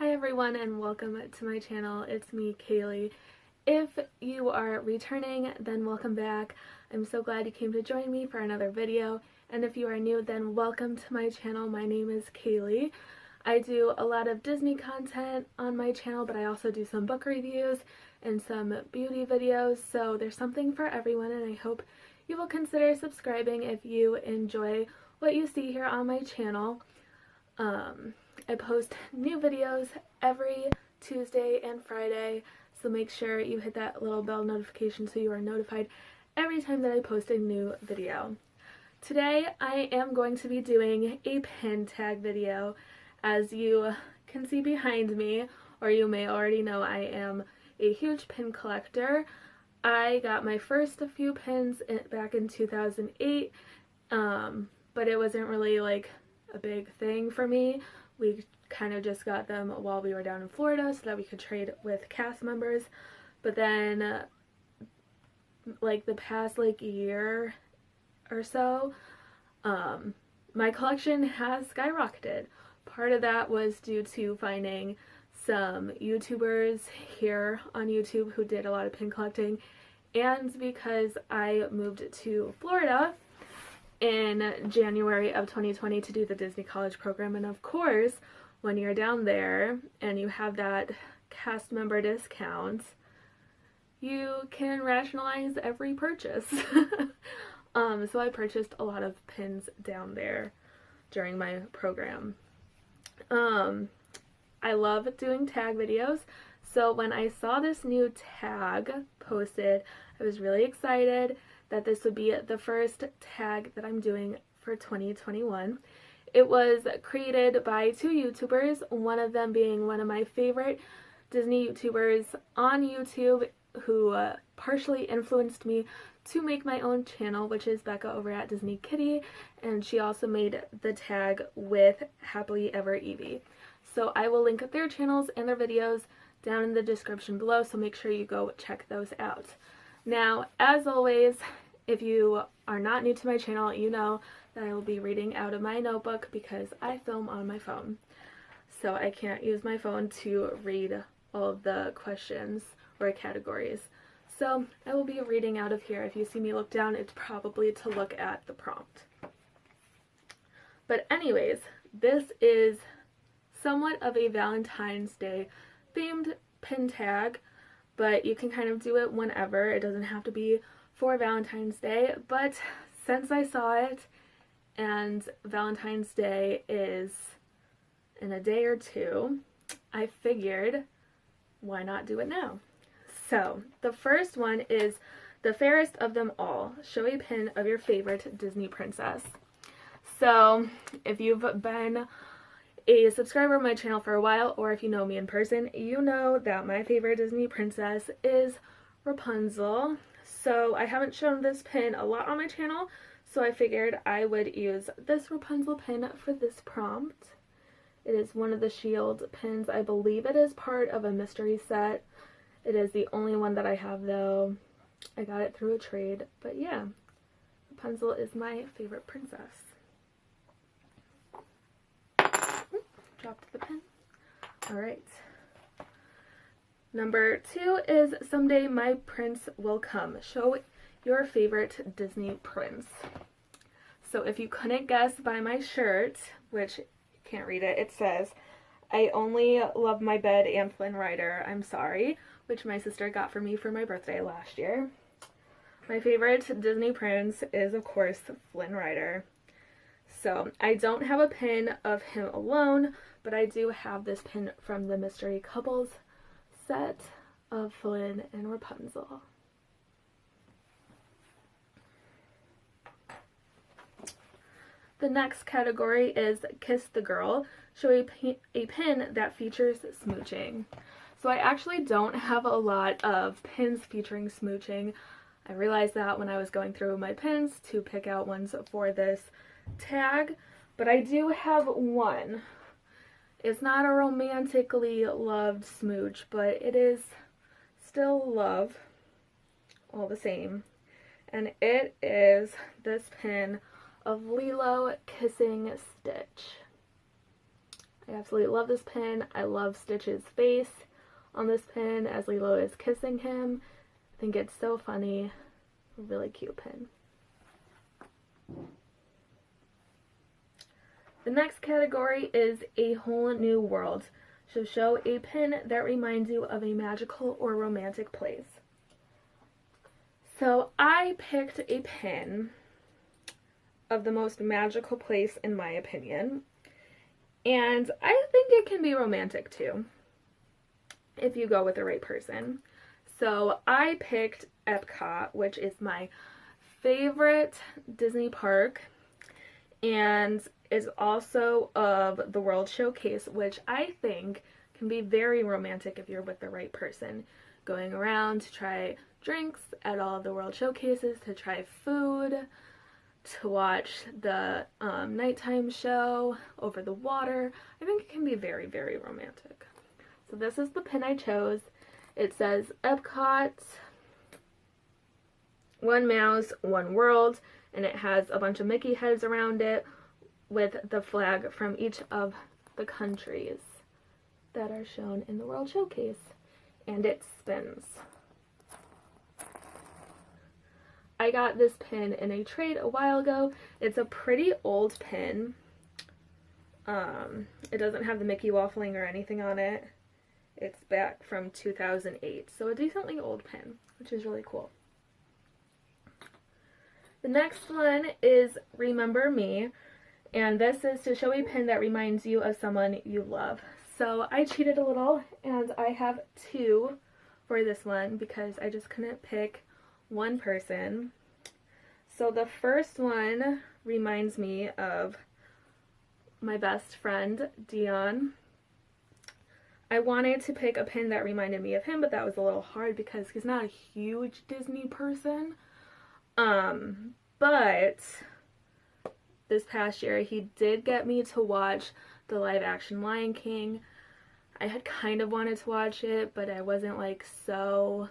Hi everyone and welcome to my channel. It's me, Kaylee. If you are returning, then welcome back. I'm so glad you came to join me for another video. And if you are new, then welcome to my channel. My name is Kaylee. I do a lot of Disney content on my channel, but I also do some book reviews and some beauty videos. So there's something for everyone, and I hope you will consider subscribing if you enjoy what you see here on my channel. I post new videos every Tuesday and Friday, so make sure you hit that little bell notification so you are notified every time that I post a new video. Today I am going to be doing a pin tag video. As you can see behind me, or you may already know, I am a huge pin collector. I got my first few pins back in 2008, but it wasn't really like a big thing for me. We kind of just got them while we were down in Florida so that we could trade with cast members. But then like the past year or so, my collection has skyrocketed. Part of that was due to finding some YouTubers here on YouTube who did a lot of pin collecting, and because I moved to Florida in January of 2020 to do the Disney College program. And of course, when you're down there and you have that cast member discount, you can rationalize every purchase. So I purchased a lot of pins down there during my program. I love doing tag videos, so when I saw this new tag posted, I was really excited that this would be the first tag that I'm doing for 2021. It was created by two YouTubers, one of them being one of my favorite Disney YouTubers on YouTube who partially influenced me to make my own channel, which is Becca over at Disney Kittee, and she also made the tag with Happily Ever Yvee. So I will link their channels and their videos down in the description below, so make sure you go check those out. Now, as always, if you are not new to my channel, you know that I will be reading out of my notebook because I film on my phone. So I can't use my phone to read all of the questions or categories. So I will be reading out of here. If you see me look down, it's probably to look at the prompt. But anyways, this is somewhat of a Valentine's Day themed pin tag, but you can kind of do it whenever. It doesn't have to be for Valentine's Day, but since I saw it and Valentine's Day is in a day or two, I figured why not do it now? So the first one is the fairest of them all. Show a pin of your favorite Disney princess. So if you've been a subscriber of my channel for a while, or if you know me in person, you know that my favorite Disney princess is Rapunzel. So I haven't shown this pin a lot on my channel, so I figured I would use this Rapunzel pin for this prompt. It is one of the Shield pins. I believe it is part of a mystery set. It is the only one that I have though. I got it through a trade, but yeah, Rapunzel is my favorite princess. Dropped the pin. Alright. Number 2 is Someday My Prince Will Come. Show your favorite Disney prince. So if you couldn't guess by my shirt, which you can't read it, it says, I only love my bed and Flynn Rider, I'm sorry, which my sister got for me for my birthday last year. My favorite Disney prince is, of course, Flynn Rider. So I don't have a pin of him alone, but I do have this pin from the Mystery Couples set of Flynn and Rapunzel. The next category is Kiss the Girl. Show a pin that features smooching. So I actually don't have a lot of pins featuring smooching. I realized that when I was going through my pins to pick out ones for this tag, but I do have one. It's not a romantically loved smooch, but it is still love all the same. And it is this pin of Lilo kissing Stitch. I absolutely love this pin. I love Stitch's face on this pin as Lilo is kissing him. I think it's so funny. Really cute pin. The next category is a whole new world. So show a pin that reminds you of a magical or romantic place. So I picked a pin of the most magical place in my opinion. And I think it can be romantic too, if you go with the right person. So I picked Epcot, which is my favorite Disney park, and is also of the World Showcase, which I think can be very romantic if you're with the right person. Going around to try drinks at all of the World Showcases, to try food, to watch the nighttime show over the water. I think it can be very, very romantic. So this is the pin I chose. It says Epcot, one mouse, one world, and it has a bunch of Mickey heads around it with the flag from each of the countries that are shown in the World Showcase. And it spins. I got this pin in a trade a while ago. It's a pretty old pin. It doesn't have the Mickey waffling or anything on it. It's back from 2008, so a decently old pin, which is really cool. The next one is Remember Me, and this is to show a pin that reminds you of someone you love. So I cheated a little, and I have two for this one because I just couldn't pick one person. So the first one reminds me of my best friend, Dion. I wanted to pick a pin that reminded me of him, but that was a little hard because he's not a huge Disney person. But this past year he did get me to watch the live action Lion King. I had kind of wanted to watch it, but I wasn't like so,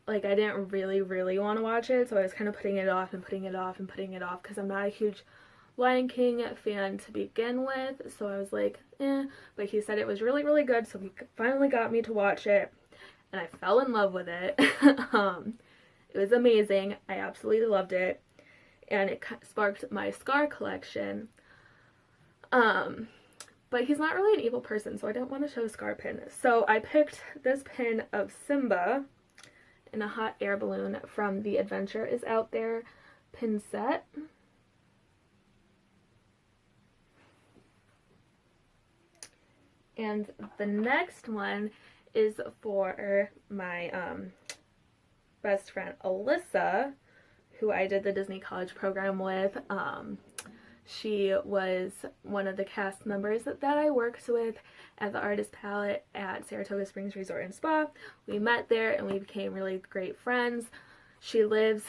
like I didn't really want to watch it, so I was kind of putting it off and putting it off and putting it off because I'm not a huge Lion King fan to begin with, so I was like, but he said it was really good, so he finally got me to watch it, and I fell in love with it. It was amazing. I absolutely loved it, and it sparked my scar collection. But he's not really an evil person, so I didn't want to show a scar pin. So I picked this pin of Simba in a hot air balloon from the Adventure Is Out There pin set. And the next one is for my best friend Alyssa, who I did the Disney College program with. She was one of the cast members that I worked with at the Artist Palette at Saratoga Springs Resort and Spa. We met there and we became really great friends. She lives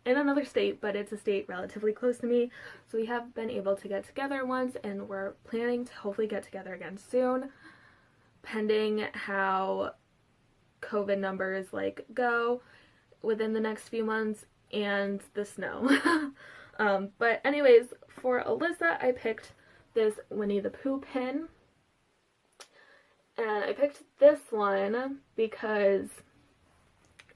in another state, but it's a state relatively close to me, so we have been able to get together once, and we're planning to hopefully get together again soon, pending how COVID numbers like go within the next few months and the snow. But anyways, for Alyssa, I picked this Winnie the Pooh pin, and I picked this one because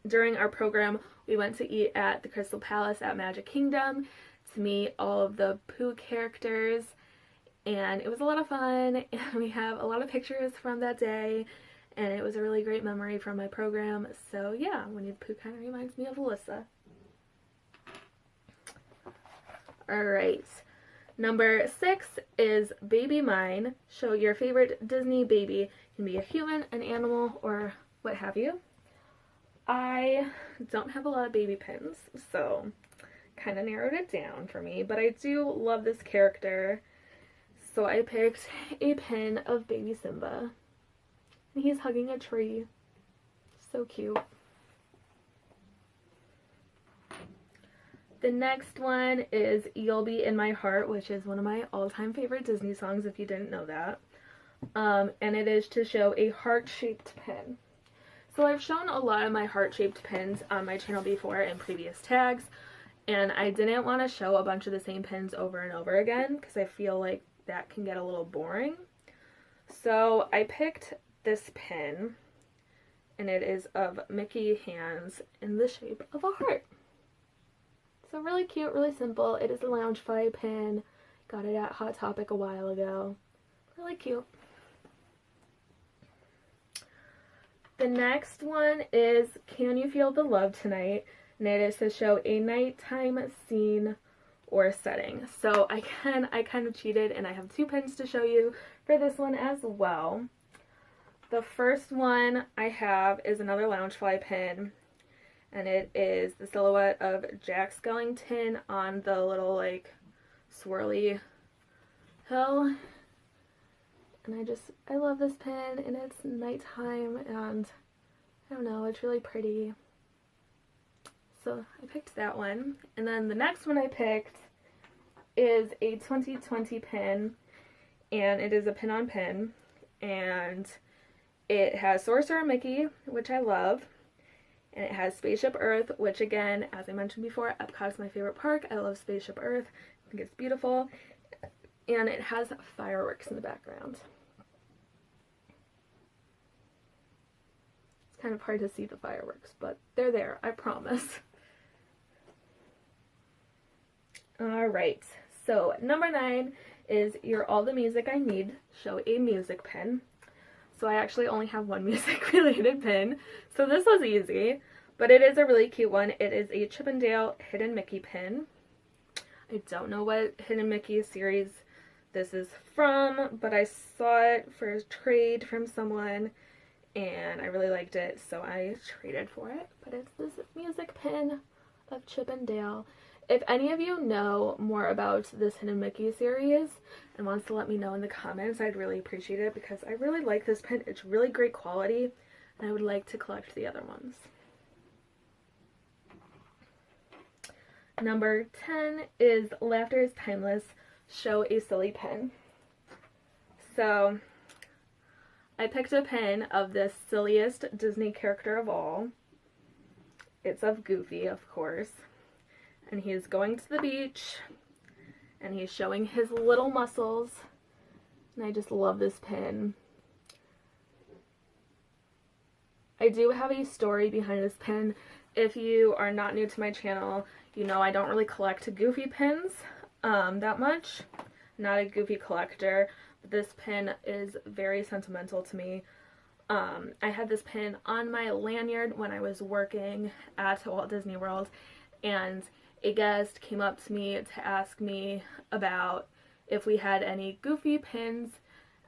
during our program we went to eat at the Crystal Palace at Magic Kingdom to meet all of the Pooh characters, and it was a lot of fun, and we have a lot of pictures from that day, and it was a really great memory from my program. So yeah, Winnie the Pooh kind of reminds me of Alyssa. Alright, number 6 is Baby Mine. Show your favorite Disney baby. It can be a human, an animal, or what have you. I don't have a lot of baby pins, so kind of narrowed it down for me, but I do love this character, so I picked a pin of Baby Simba. And he's hugging a tree. So cute. The next one is You'll Be in My Heart, which is one of my all-time favorite Disney songs, if you didn't know that. And it is to show a heart-shaped pin. So I've shown a lot of my heart-shaped pins on my channel before in previous tags, and I didn't want to show a bunch of the same pins over and over again because I feel like that can get a little boring. So I picked this pin, and it is of Mickey hands in the shape of a heart. So really cute, really simple. It is a Loungefly pin. Got it at Hot Topic a while ago. Really cute. The next one is Can You Feel the Love Tonight? And it is to show a nighttime scene or setting. So I kind of cheated, and I have 2 pins to show you for this one as well. The first one I have is another Loungefly pin, and it is the silhouette of Jack Skellington on the little like swirly hill. And I love this pin, and it's nighttime, and I don't know, it's really pretty. So I picked that one. And then the next one I picked is a 2020 pin, and it is a pin-on-pin, and it has Sorcerer Mickey, which I love, and it has Spaceship Earth, which again, as I mentioned before, Epcot's my favorite park. I love Spaceship Earth. I think it's beautiful. And it has fireworks in the background. It's kind of hard to see the fireworks, but they're there, I promise. Alright, so number 9 is You're All the Music I Need, show a music pin. So I actually only have one music related pin, so this was easy, but it is a really cute one. It is a Chip 'n Dale Hidden Mickey pin. I don't know what Hidden Mickey series this is from, but I saw it for a trade from someone, and I really liked it, so I traded for it. But it's this music pin of Chip 'n Dale. If any of you know more about this Hidden Mickey series and wants to let me know in the comments, I'd really appreciate it, because I really like this pin. It's really great quality, and I would like to collect the other ones. Number 10 is Laughter is Timeless, show a silly pin. So I picked a pin of the silliest Disney character of all. It's of Goofy, of course. And he's going to the beach, and he's showing his little muscles, and I just love this pin. I do have a story behind this pin. If you are not new to my channel, you know I don't really collect Goofy pins that much. I'm not a Goofy collector, but this pin is very sentimental to me. I had this pin on my lanyard when I was working at Walt Disney World, and a guest came up to me to ask me about if we had any Goofy pins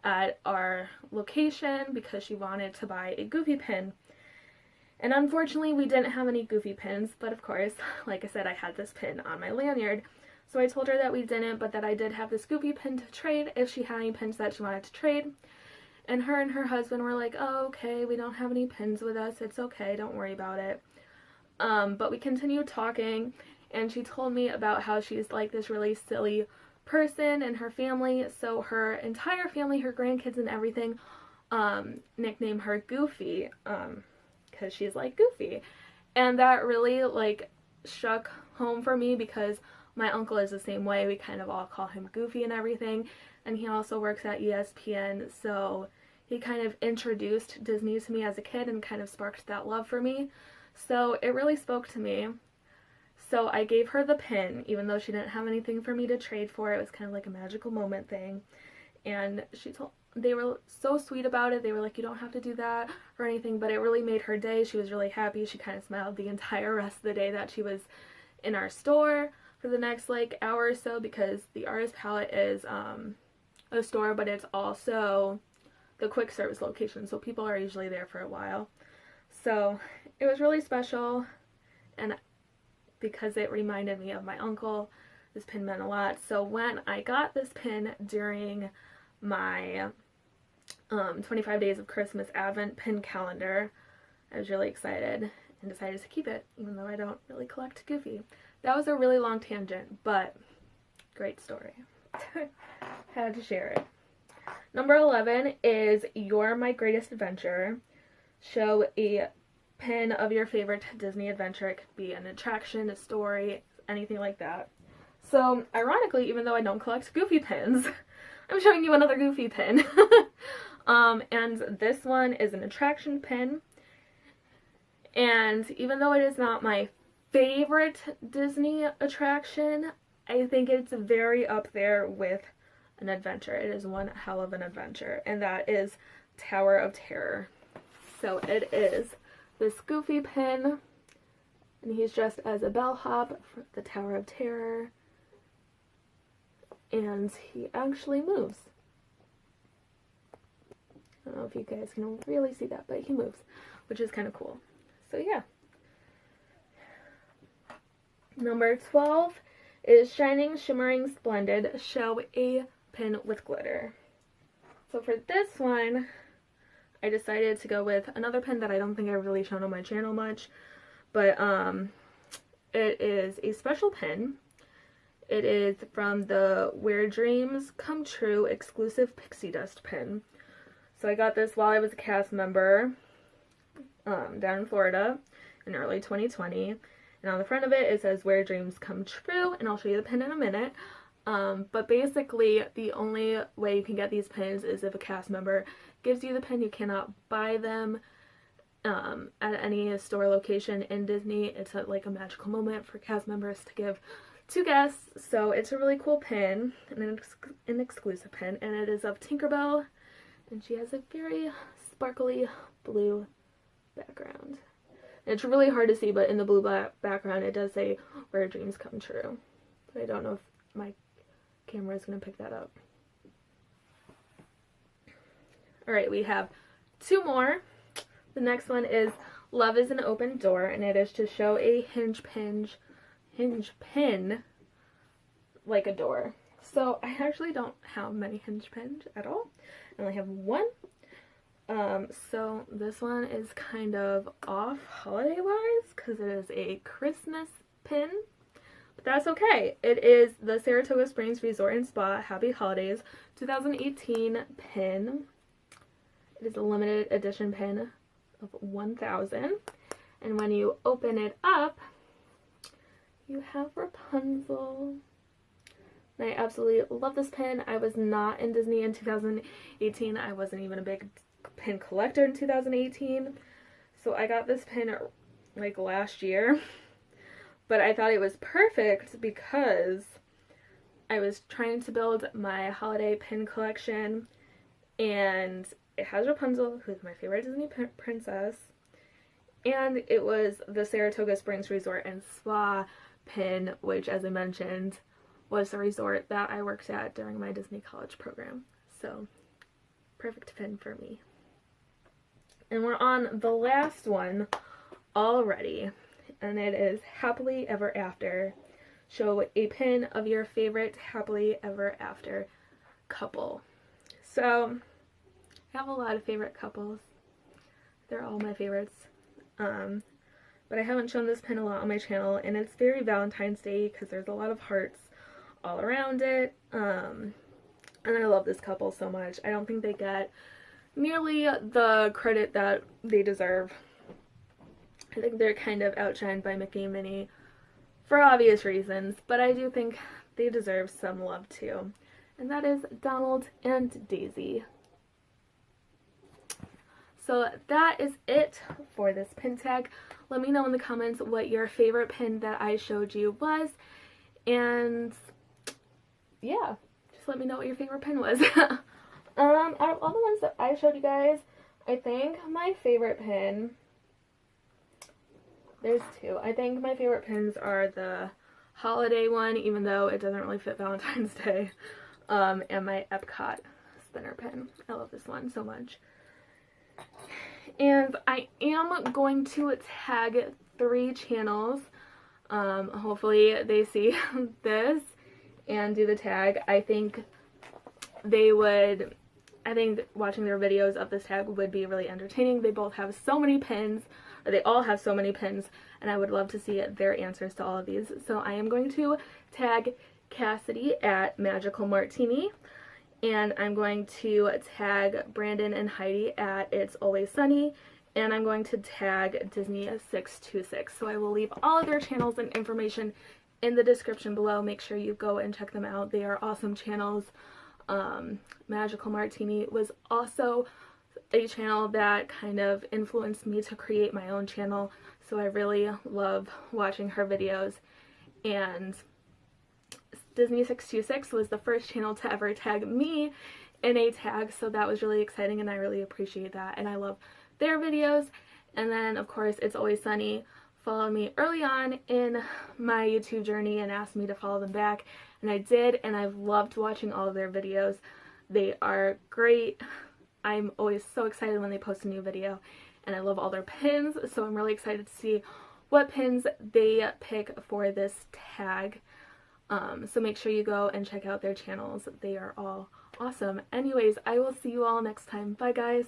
at our location, because she wanted to buy a Goofy pin. And unfortunately we didn't have any Goofy pins, but of course, like I said, I had this pin on my lanyard. So I told her that we didn't, but that I did have this Goofy pin to trade if she had any pins that she wanted to trade. And her husband were like, oh, okay, we don't have any pins with us, it's okay, don't worry about it. But we continued talking, and she told me about how she's like this really silly person in her family. So her entire family, her grandkids and everything, nickname her Goofy, because she's like Goofy. And that really like struck home for me, because my uncle is the same way. We kind of all call him Goofy and everything. And he also works at ESPN, so he kind of introduced Disney to me as a kid and kind of sparked that love for me. So it really spoke to me. So I gave her the pin, even though she didn't have anything for me to trade for. It was kind of like a magical moment thing. And they were so sweet about it. They were like, you don't have to do that or anything, but it really made her day. She was really happy. She kind of smiled the entire rest of the day that she was in our store for the next like hour or so, because the Artist Palette is a store, but it's also the quick service location, so people are usually there for a while. So it was really special, and because it reminded me of my uncle, this pin meant a lot. So when I got this pin during my 25 Days of Christmas Advent pin calendar, I was really excited and decided to keep it, even though I don't really collect Goofy. That was a really long tangent, but great story. Had to share it. Number 11 is You're My Greatest Adventure. Show a pin of your favorite Disney adventure. It could be an attraction, a story, anything like that. So, ironically, even though I don't collect Goofy pins, I'm showing you another Goofy pin. And this one is an attraction pin. And even though it is not my favorite Disney attraction, I think it's very up there with an adventure. It is one hell of an adventure, and that is Tower of Terror. So it is this Goofy pin, and he's dressed as a bellhop for the Tower of Terror, and he actually moves. I don't know if you guys can really see that, but he moves, which is kind of cool. So yeah. Number 12 is Shining, Shimmering, Splendid, Show a Pin with Glitter. So for this one, I decided to go with another pin that I don't think I've really shown on my channel much, but it is a special pin. It is from the Where Dreams Come True exclusive pixie dust pin. So I got this while I was a cast member down in Florida in early 2020. And on the front of it, it says Where Dreams Come True, and I'll show you the pin in a minute. But basically, the only way you can get these pins is if a cast member gives you the pin. You cannot buy them at any store location in Disney. It's like a magical moment for cast members to give to guests. So it's a really cool pin, and an exclusive pin, and it is of Tinkerbell, and she has a very sparkly blue background. It's really hard to see, but in the blue background it does say Where Dreams Come True. But I don't know if my camera is going to pick that up. Alright, we have two more. The next one is Love is an Open Door, and it is to show a hinge pin like a door. So I actually don't have many hinge pins at all. I only have one. So this one is kind of off holiday wise because it is a Christmas pin, but that's okay. It is the Saratoga Springs Resort and Spa Happy Holidays 2018 pin. It is a limited edition pin of 1,000, and when you open it up, you have Rapunzel. And I absolutely love this pin. I was not in Disney in 2018. I wasn't even a big pin collector in 2018. So I got this pin like last year. But I thought it was perfect because I was trying to build my holiday pin collection. And it has Rapunzel, who's my favorite Disney princess. And it was the Saratoga Springs Resort and Spa pin, which, as I mentioned, was the resort that I worked at during my Disney college program. So, perfect pin for me. And we're on the last one already, and it is Happily Ever After. Show a pin of your favorite Happily Ever After couple. So, I have a lot of favorite couples. They're all my favorites. But I haven't shown this pin a lot on my channel, and it's very Valentine's Day because there's a lot of hearts all around it. And I love this couple so much. I don't think they get nearly the credit that they deserve. I think they're kind of outshined by Mickey and Minnie for obvious reasons, but I do think they deserve some love too. And that is Donald and Daisy. So that is it for this pin tag. Let me know in the comments what your favorite pin that I showed you was. And yeah, just let me know what your favorite pin was. Out of all the ones that I showed you guys, I think my favorite pin, there's two. I think my favorite pins are the holiday one, even though it doesn't really fit Valentine's Day, and my Epcot spinner pin. I love this one so much. And I am going to tag 3 channels. Hopefully they see this and do the tag. I think watching their videos of this tag would be really entertaining. They both have so many pins, or they all have so many pins, and I would love to see their answers to all of these. So I am going to tag Cassidy at Magical Martini, and I'm going to tag Brandon and Heidi at It's Always Sunny, and I'm going to tag Disney 626. So I will leave all of their channels and information in the description below. Make sure you go and check them out. They are awesome channels. Magical Martini was also a channel that kind of influenced me to create my own channel, so I really love watching her videos. And Disney626 was the first channel to ever tag me in a tag, so that was really exciting and I really appreciate that, and I love their videos. And then of course It's Always Sunny followed me early on in my YouTube journey and asked me to follow them back, and I did, and I've loved watching all of their videos. They are great. I'm always so excited when they post a new video, and I love all their pins, so I'm really excited to see what pins they pick for this tag. So make sure you go and check out their channels. They are all awesome. Anyways, I will see you all next time. Bye guys!